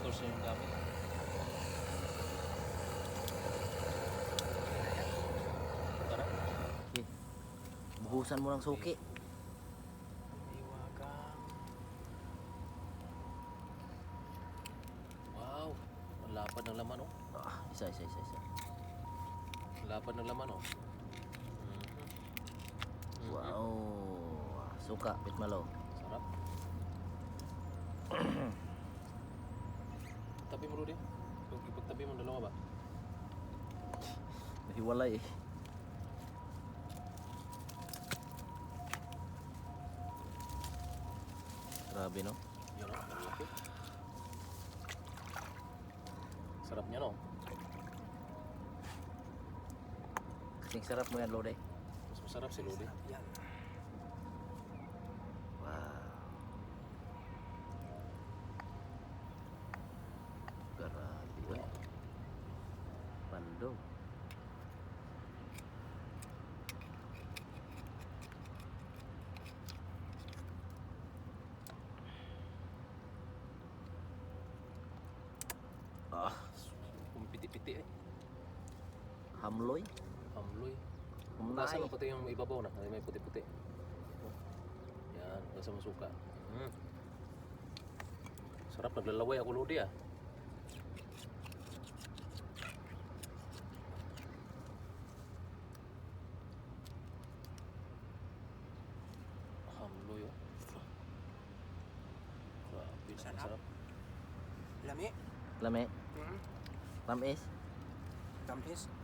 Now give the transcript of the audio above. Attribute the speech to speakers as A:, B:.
A: tools na yung gamit. Tara.
B: Okay. Buhusan mo ng suki.
A: Iwagang. Wow. Ang lapad ng laman oh.
B: Ah, isa.
A: Ang lapad ng laman oh.
B: Wow. Suka, pitmalo.
A: Sarap. Tabi mo Rudy. Ipagtabi mo dalawa ba?
B: Nahiwalay eh. Grabe no?
A: Yun oh, malaki. Sarap niya no?
B: Kasing sarap mo yan, Lode.
A: Mas masarap si Rudy.
C: Yan.
B: Wow. Grabe. Bandung. Ah,
A: Pumipiti-piti eh.
B: hamloy.
A: Hamloy.
B: Humnay.
A: Nasa mo pati yung ibabaw na, may puti-puti. Yan, nasa mo suka. Sarap, naglalaway ako Lodi ah. Hamloy oh. Grabe,
C: Sarap.
A: sarap.
C: Lami.
B: Lame.
C: Hmm.
B: Tamis.
C: Tamis.